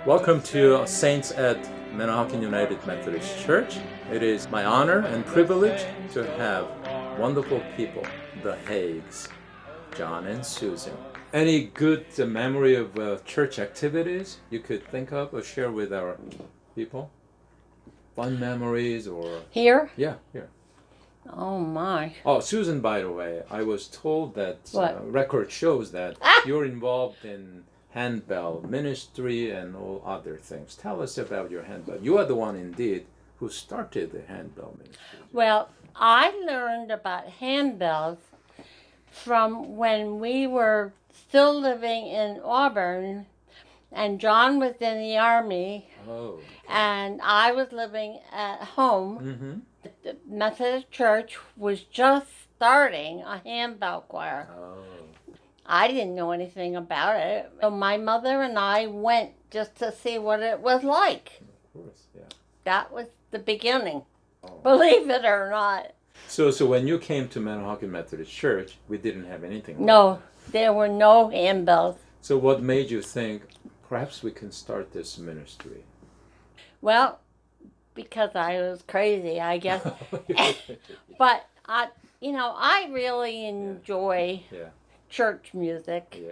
Welcome to Saints at Manahawkin United Methodist Church. It is my honor and privilege to have wonderful people, the Hauges, John and Susan. Any good memory of church activities you could think of or share with our people? Fun memories or... Here? Yeah, here. Oh my. Oh, Susan, by the way, I was told that record shows that you're involved in handbell ministry and all other things. Tell us about your handbell. You are the one indeed who started the handbell ministry. Well, I learned about handbells from when we were still living in Auburn, and John was in the Army, and I was living at home. Mm-hmm. The Methodist Church was just starting a handbell choir. I didn't know anything about it. So my mother and I went just to see what it was like. Of course, yeah. That was the beginning, believe it or not. So when you came to Manahawkin Methodist Church, we didn't have anything like No, that. there were no handbells. So what made you think, perhaps we can start this ministry? Well, because I was crazy, I guess. But I really enjoy church music,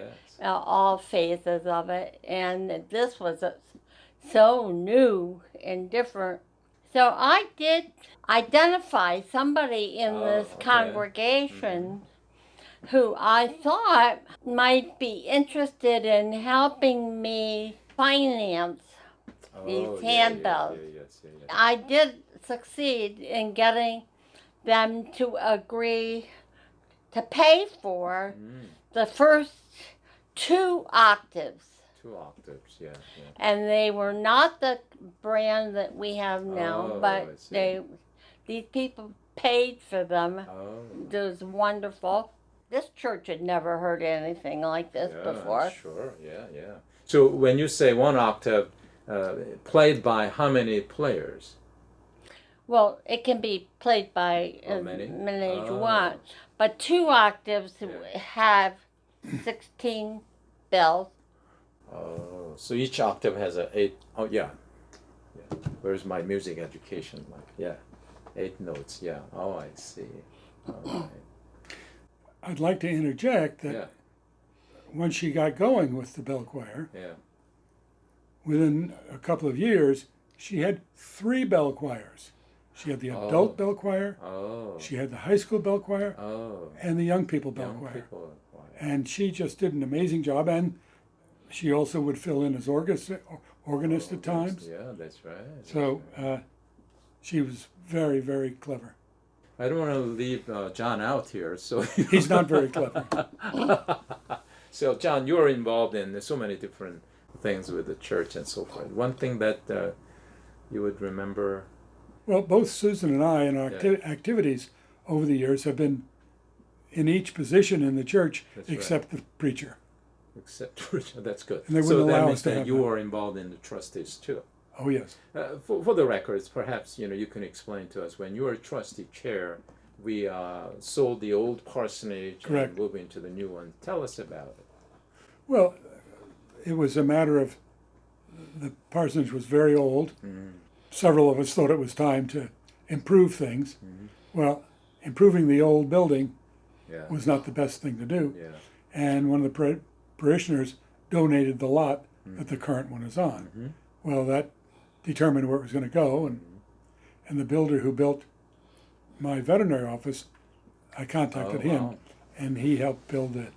all phases of it, and this was so new and different. So I did identify somebody in this congregation who I thought might be interested in helping me finance these handbells. I did succeed in getting them to agree to pay for the first 2 octaves. 2 octaves, yeah. And they were not the brand that we have now, but these people paid for them. It was wonderful. This church had never heard anything like this before. Sure, yeah. So when you say 1 octave, played by how many players? Well, it can be played by as many as you want, but 2 octaves have 16 bells. Oh, so each octave has 8. Oh, yeah. Where's my music education? 8 notes. Yeah. Oh, I see. All right. I'd like to interject that when she got going with the bell choir, within a couple of years, she had 3 bell choirs. She had the adult bell choir, she had the high school bell choir, and the young people bell choir. And she just did an amazing job, and she also would fill in as organist at times. Yeah, that's right. So she was very, very clever. I don't want to leave John out here, so he's not very clever. So, John, you are involved in so many different things with the church and so forth. One thing that you would remember? Well, both Susan and I in our activities over the years have been in each position in the church except the preacher. Except preacher, that's good. And they wouldn't allow that us means to that have you that. are involved in the trustees too. Oh, yes. For the records, perhaps you can explain to us, when you were trustee chair, we sold the old parsonage and moved into the new one. Tell us about it. Well, it was a matter of the parsonage was very old. Several of us thought it was time to improve things. Well, improving the old building was not the best thing to do. And one of the parishioners donated the lot that the current one is on. Well, that determined where it was going to go, and the builder who built my veterinary office, I contacted him, and he helped build the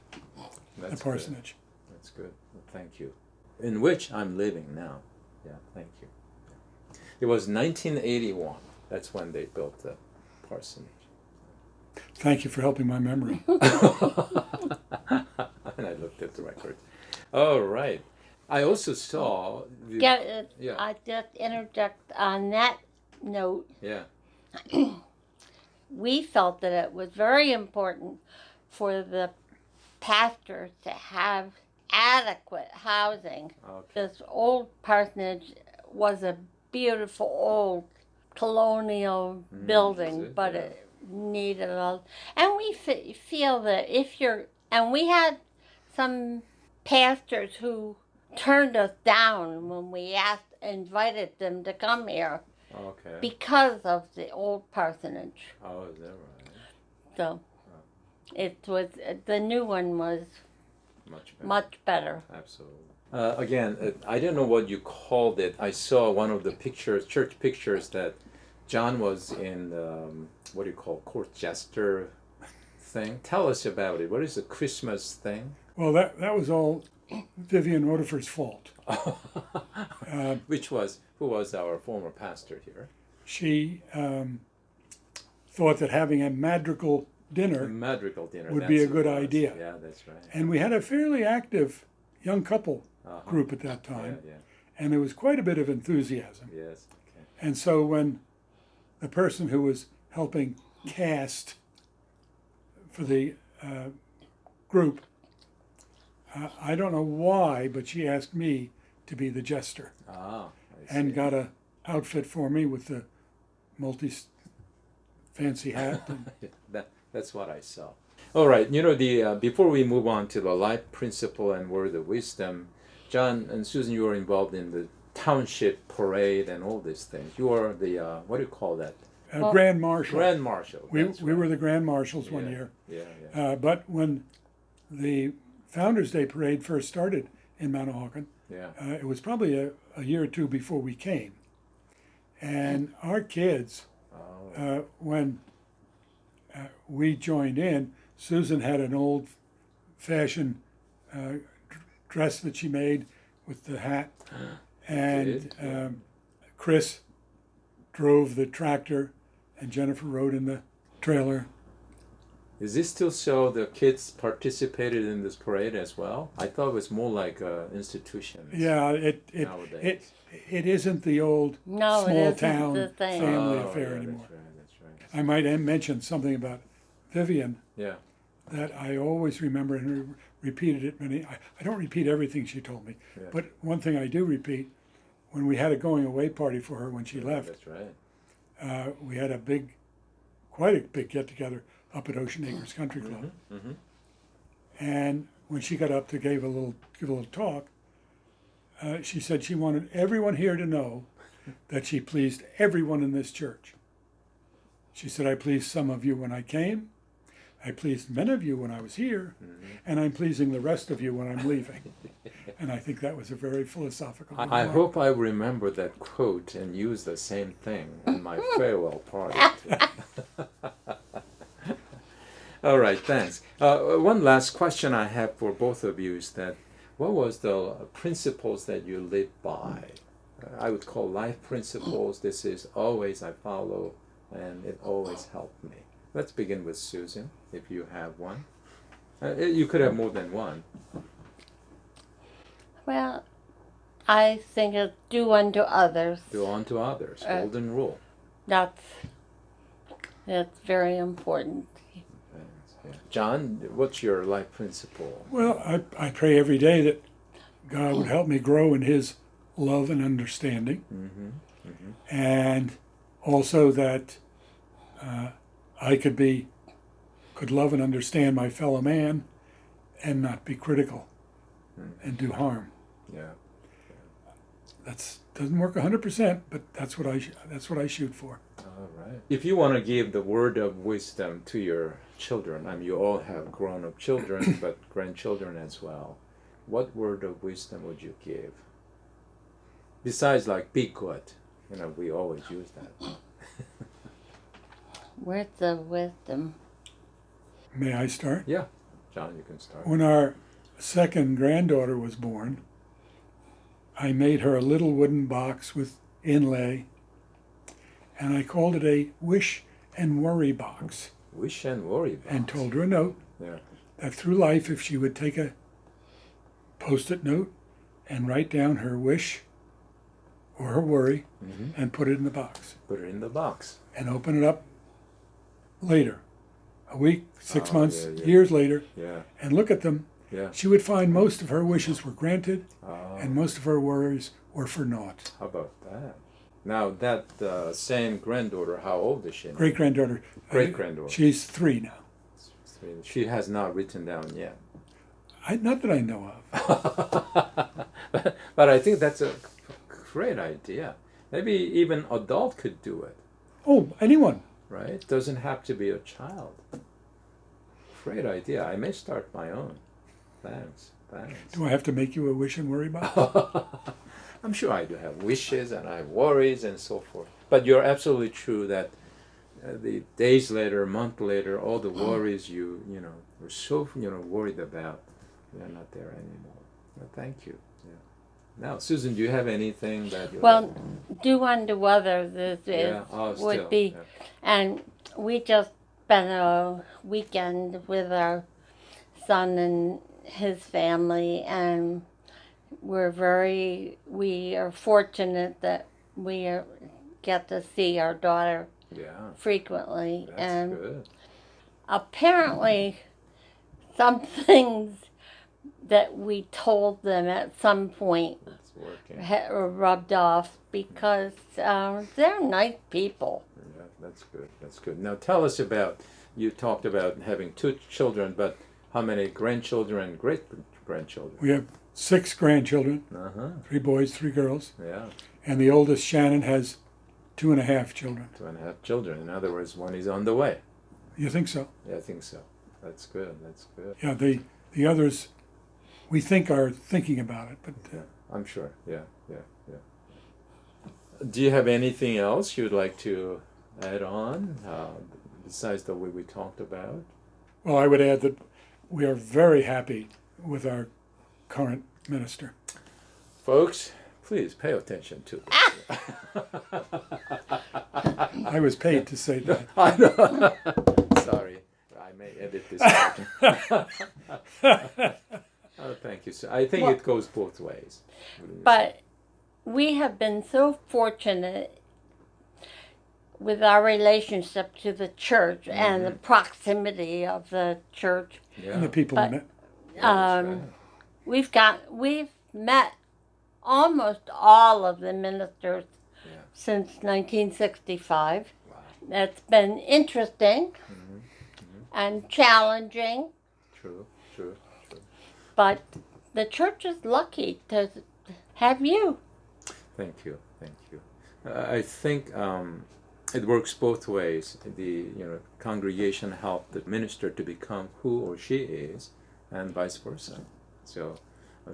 parsonage. Good. That's good. Well, thank you. In which I'm living now. Yeah, thank you. It was 1981. That's when they built the parsonage. Thank you for helping my memory. And I looked at the record. All right. I also saw... I just interject on that note. Yeah. We felt that it was very important for the pastors to have adequate housing. This old parsonage was a beautiful old colonial building, but it needed and we feel that and we had some pastors who turned us down when we invited them to come here Okay. because of the old parsonage. Oh, is that right? So it was, the new one was Much better. much better. Absolutely. Again, I don't know what you called it. I saw one of the pictures, church pictures, that John was in, what do you call, court jester thing. Tell us about it. What is the Christmas thing? Well, that was all Vivian Rotifer's fault. Who was our former pastor here? She thought that having a madrigal dinner would be a good idea. Yeah, that's right. And we had a fairly active young couple group at that time. Yeah, And there was quite a bit of enthusiasm. yes. Okay. And so when the person who was helping cast for the group, I don't know why, but she asked me to be the jester I and see. got a outfit for me with the fancy hat. That's what I saw. All right, the before we move on to the life principle and word of wisdom, John and Susan, you were involved in the township parade and all these things. You are the what do you call that? Grand Marshal. Grand Marshal. We That's were right. the Grand Marshals one year. Yeah. But when the Founders Day parade first started in Manahawkin, Yeah. it was probably a year or two before we came. And our kids, when we joined in, Susan had an old-fashioned dress that she made with the hat, and Chris drove the tractor, and Jennifer rode in the trailer. Is this still so the kids participated in this parade as well? I thought it was more like institutions. Yeah, nowadays. it isn't the old No, it small isn't town the same. family Oh, affair yeah, anymore. That's right. I might mention something about Vivian Yeah. that I always remember and repeated it many. I don't repeat everything she told me, Yeah. but one thing I do repeat: when we had a going away party for her when she left, That's right. we had quite a big get together up at Ocean Acres Country Club. Mm-hmm. And when she got up to give a little talk, she said she wanted everyone here to know that she pleased everyone in this church. She said, I pleased some of you when I came, I pleased many of you when I was here, and I'm pleasing the rest of you when I'm leaving. And I think that was a very philosophical I remark. hope I remember that quote and use the same thing in my farewell party. Too. All right, thanks. One last question I have for both of you is that what was the principles that you lived by? I would call life principles. This is always I follow, and it always helped me. Let's begin with Susan, if you have one. You could have more than one. Well, I think it's do unto others. Do unto others. Golden rule. That's very important. Yeah. John, what's your life principle? Well, I pray every day that God would help me grow in His love and understanding, and also that I could love and understand my fellow man, and not be critical and do harm. Yeah. That doesn't work 100%, but that's what I shoot for. All right. If you want to give the word of wisdom to your children, I mean, you all have grown-up children, but grandchildren as well. What word of wisdom would you give? Besides, like, be good. We always use that. Words of wisdom. May I start? Yeah. John, you can start. When our second granddaughter was born, I made her a little wooden box with inlay, and I called it a wish and worry box, Wish and worry box. and told her a note Yeah. that through life, if she would take a Post-it note and write down her wish or her worry and put it in the box Put it in the box. and open it up later, a week, 6 months, yeah. years later, Yeah. and look at them. Yeah. She would find most of her wishes were granted Oh, and most of her worries were for naught. how about that? Now, that same granddaughter, how old is she now? Great-granddaughter. Great-granddaughter. She's 3 now. She has not written down yet. Not that I know of. But I think that's a great idea. Maybe even adult could do it, Oh, anyone. right? Doesn't have to be a child. Great idea. I may start my own. Thanks. Do I have to make you a wish and worry box? I'm sure I do have wishes and I have worries and so forth. But you're absolutely true that the days later, month later, all the worries you were so worried about, they're not there anymore. Well, thank you. Yeah. Now, Susan, do you have anything that you Well, due unto weather, this Yeah. Oh, would still, be, yeah. and we just spent a weekend with our son and his family, and we are fortunate that get to see our daughter Yeah, frequently, that's and good. apparently some things that we told them at some point It's working. were rubbed off because they're nice people. Yeah, that's good. That's good. Now tell us about, you talked about having 2 children, but how many grandchildren and great-grandchildren? We have 6 grandchildren, Uh-huh. 3 boys, 3 girls, Yeah, and the oldest, Shannon, has 2.5 children. 2.5 children. In other words, one is on the way. You think so? Yeah, I think so. That's good. That's good. Yeah, the others, we think are thinking about it, but I'm sure. Yeah. Do you have anything else you'd like to add on besides the way we talked about? well, I would add that we are very happy with our current minister. Folks, please pay attention to this. I was paid to say that. I know. Sorry, I may edit this out. Oh, thank you, sir. I think Well, it goes both ways. But we have been so fortunate with our relationship to the church and the proximity of the church. Yeah, And the people But- in it. yeah, that's right. We've met almost all of the ministers Yeah. since 1965. Wow. That's been interesting and challenging, True. but the church is lucky to have you. Thank you. I think it works both ways. The congregation helped the minister to become who or she is, and vice versa. So,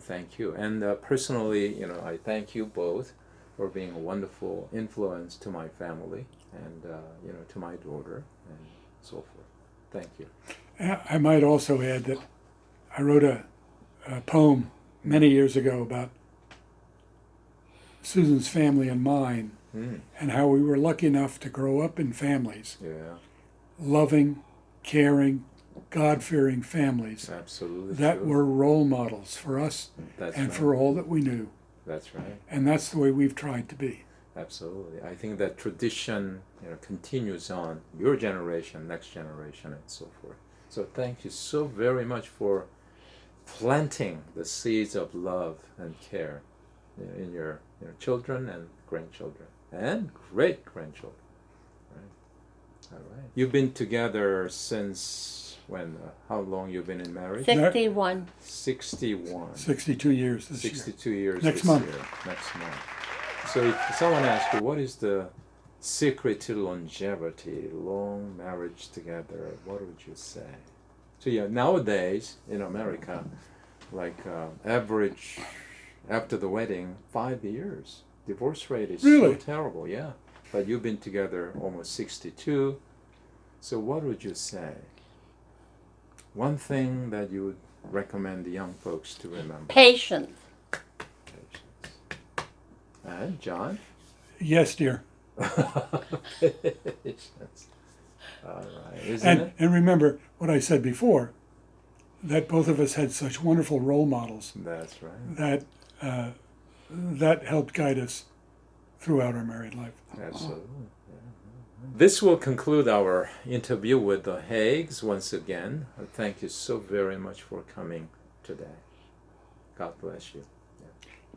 thank you. And personally, I thank you both for being a wonderful influence to my family and to my daughter and so forth. Thank you. I might also add that I wrote a poem many years ago about Susan's family and mine, and how we were lucky enough to grow up in families, Yeah, loving, caring, God-fearing families absolutely. that true. were role models for us That's and right. for all that we knew. That's right. And that's the way we've tried to be. Absolutely. I think that tradition continues on, your generation, next generation, and so forth. So thank you so very much for planting the seeds of love and care in your children and grandchildren and great-grandchildren. Right? All right. You've been together since when? How long you've been in marriage? 61. 61. 62 years this year. 62 years Next this month. year. Next month. So if someone asks you, what is the secret to longevity, long marriage together, what would you say? So yeah, nowadays in America, like average after the wedding, 5 years. Divorce rate is Really? so terrible, yeah. But you've been together almost 62. So what would you say? One thing that you would recommend the young folks to remember. Patience. And John? Yes, dear. Patience. All right, isn't it? And remember what I said before, that both of us had such wonderful role models That's right. that helped guide us throughout our married life. Absolutely. Yeah. This will conclude our interview with the Hauges once again. Thank you so very much for coming today. God bless you.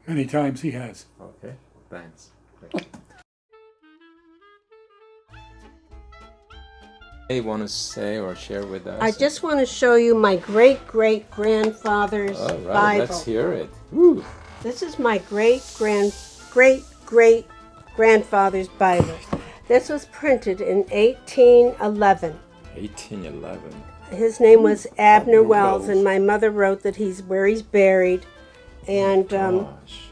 Many times he has. Okay, thanks. Thank you. You want to say or share with us? I just want to show you my great-great-grandfather's All right, Bible. let's hear it. Woo. This is my great grandfather's Bible. This was printed in 1811. 1811. His name was Abner Wells, and my mother wrote that he's where he's buried. And Gosh.